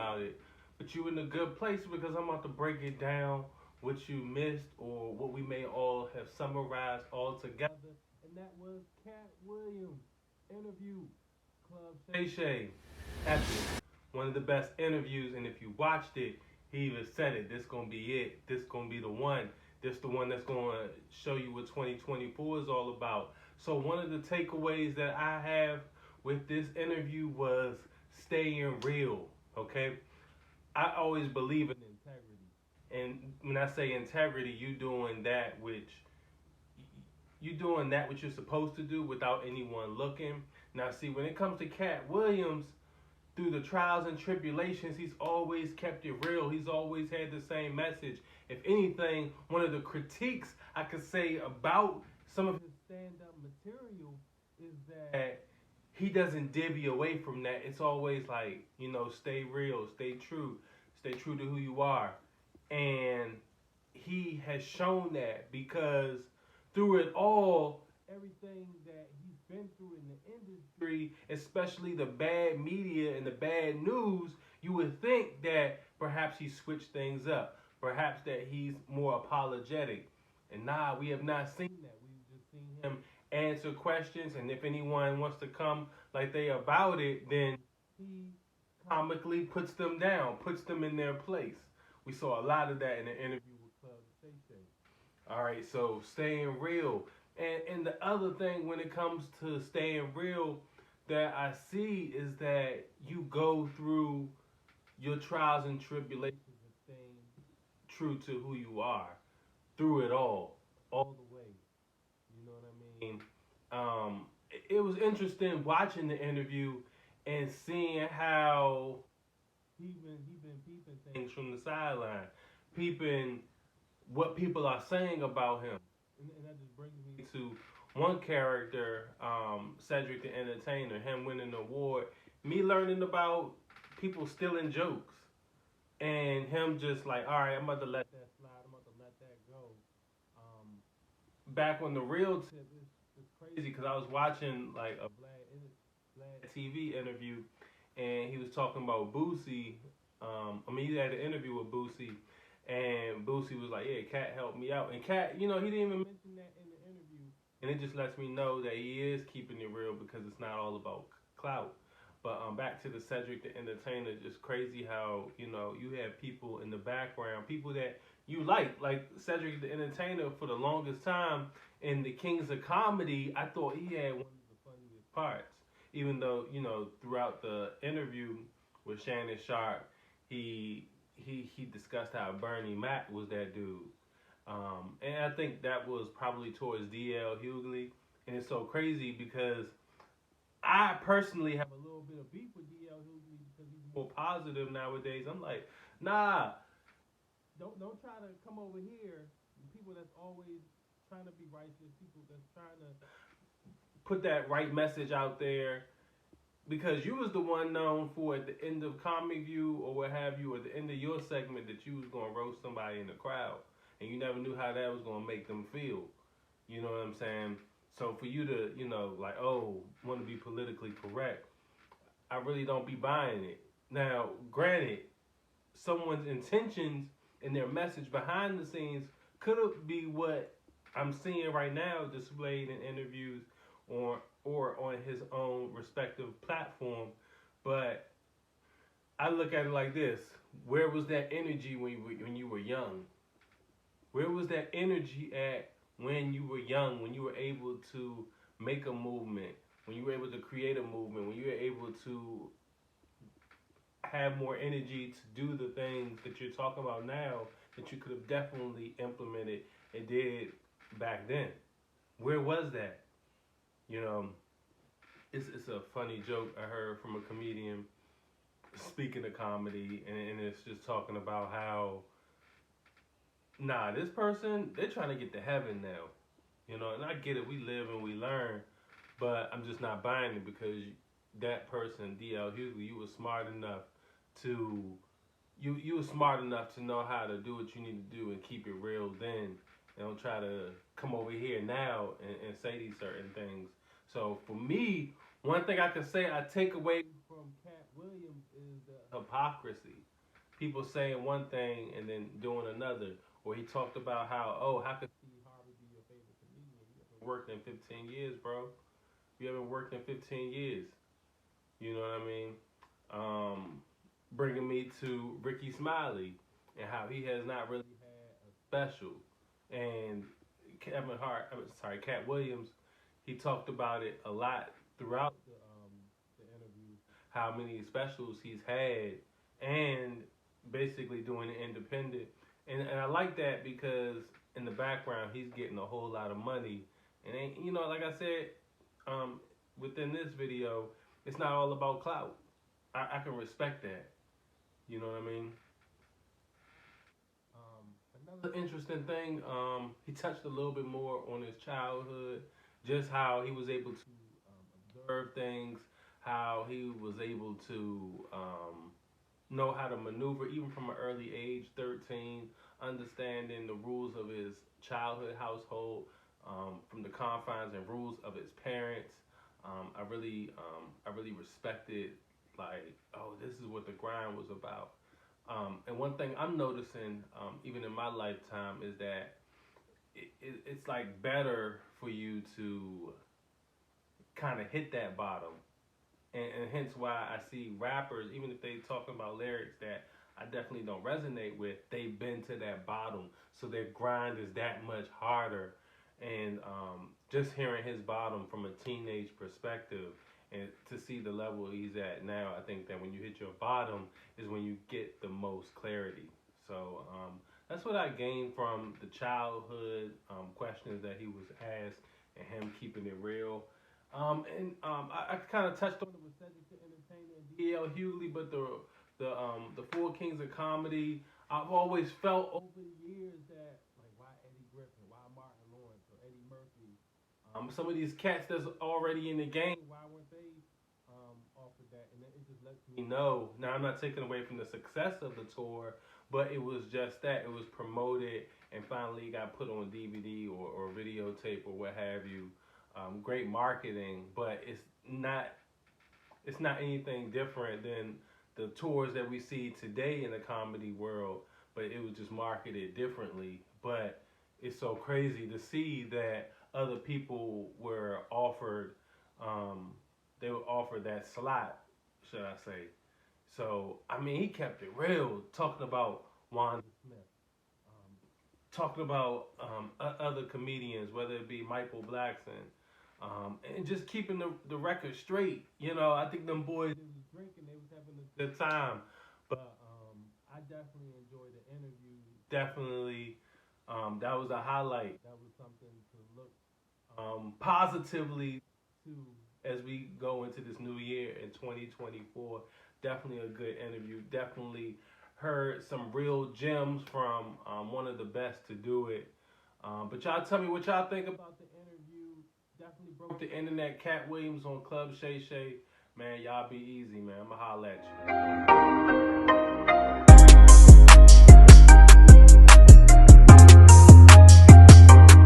about it. But you in a good place because I'm about to break it down what you missed or what we may all have summarized all together. And that was Katt Williams interview. Club Shay Shay. Epic. One of the best interviews, and if you watched it, he even said it. This gonna be it. This gonna be the one. This the one that's gonna show you what 2024 is all about. So one of the takeaways that I have with this interview was staying real. Okay, I always believe in integrity, and when I say integrity, you doing that which you're supposed to do without anyone looking. Now, see, when it comes to Katt Williams, through the trials and tribulations, he's always kept it real. He's always had the same message. If anything, one of the critiques I could say about some of his stand-up material is that he doesn't divvy away from that. It's always like, stay real, stay true to who you are. And he has shown that because through it all, everything that he's been through in the industry, especially the bad media and the bad news, you would think that perhaps he switched things up. Perhaps that he's more apologetic. And nah, we have not seen that. We've just seen him answer questions, and if anyone wants to come like they about it, then he comically puts them down, puts them in their place. We saw a lot of that in the interview with Club Shay Shay. All right, so staying real. And the other thing when it comes to staying real that I see is that you go through your trials and tribulations and staying true to who you are through it all the way. You know what I mean? It was interesting watching the interview and seeing how he been peeping things from the sideline, peeping what people are saying about him, and that just brings me to one character, Cedric the Entertainer, him winning the award, me learning about people stealing jokes, and him just like, all right, I'm about to let that slide, I'm about to let that go. Back on the real tip, it's crazy because I was watching like a Vlad TV interview, and he was talking about Boosie. He had an interview with Boosie, and Boosie was like, "Yeah, Katt helped me out." And Katt, he didn't even mention that in the interview, and it just lets me know that he is keeping it real because it's not all about clout. But back to the Cedric the Entertainer, just crazy how you have people in the background, people that you like Cedric the Entertainer for the longest time in the Kings of Comedy. I thought he had one of the funniest parts, even though throughout the interview with Shannon Sharp, he discussed how Bernie Mac was that dude, and I think that was probably towards D.L. Hughley, and it's so crazy because I personally have a little bit of beef with D.L. Hughley because he's more positive nowadays. I'm like, nah, don't try to come over here. People that's always trying to be righteous, people that's trying to put that right message out there. Because you was the one known for at the end of Comic View or what have you, at the end of your segment, that you was gonna roast somebody in the crowd, and you never knew how that was gonna make them feel. You know what I'm saying? So for you to, want to be politically correct, I really don't be buying it. Now, granted, someone's intentions and their message behind the scenes could be what I'm seeing right now displayed in interviews or on his own respective platform. But I look at it like this: where was that energy when you were young? Where was that energy at when you were young, when you were able to make a movement, when you were able to create a movement, when you were able to have more energy to do the things that you're talking about now that you could have definitely implemented and did back then? Where was that? It's a funny joke I heard from a comedian speaking of comedy, and it's just talking about how, nah, this person, they're trying to get to heaven now. And I get it, we live and we learn, but I'm just not buying it because that person, D.L. Hughley, you were smart enough to know how to do what you need to do and keep it real then. And don't try to come over here now and say these certain things. So for me, one thing I can say I take away from Katt Williams is the hypocrisy. People saying one thing and then doing another. Or he talked about how could Steve Harvey be your favorite comedian? You haven't worked in 15 years, bro. You haven't worked in 15 years. You know what I mean? Bringing me to Ricky Smiley and how he has not really had a special. And Katt Williams, he talked about it a lot throughout the interview, how many specials he's had, and basically doing it independent. And I like that because in the background he's getting a whole lot of money. And like I said, within this video, it's not all about clout. I can respect that. You know what I mean? Another interesting thing, he touched a little bit more on his childhood, just how he was able to observe things, how he was able to know how to maneuver even from an early age, 13, understanding the rules of his childhood household, from the confines and rules of his parents. I really respected, like, oh, this is what the grind was about. And one thing I'm noticing, even in my lifetime, is that it's like better for you to kind of hit that bottom. And hence why I see rappers, even if they talking about lyrics that I definitely don't resonate with, they've been to that bottom. So their grind is that much harder. And just hearing his bottom from a teenage perspective and to see the level he's at now, I think that when you hit your bottom is when you get the most clarity. So that's what I gained from the childhood questions that he was asked and him keeping it real. I kind of touched on it with Cedric the Entertainer and D.L. Hughley, but the Four Kings of Comedy, I've always felt over the years that, like, why Eddie Griffin, why Martin Lawrence or Eddie Murphy, some of these cats that's already in the game, why weren't they offered that? And it just lets me know. Now, I'm not taking away from the success of the tour, but it was just that it was promoted and finally got put on DVD or videotape or what have you. Great marketing, but it's not anything different than the tours that we see today in the comedy world, but it was just marketed differently. But it's so crazy to see that other people were offered that slot, should I say. So, I mean, he kept it real, talking about Wanda Smith, talking about other comedians, whether it be Michael Blackson, and just keeping the record straight. I think them boys, they was drinking, they was having a good time. But I definitely enjoyed the interview. Definitely, that was a highlight. That was something to look positively to as we go into this new year in 2024. Definitely a good interview. Definitely heard some real gems from one of the best to do it. But y'all tell me what y'all think about the interview. Definitely broke the internet. Katt Williams on Club Shay Shay. Man, y'all be easy, man. I'ma holla at you.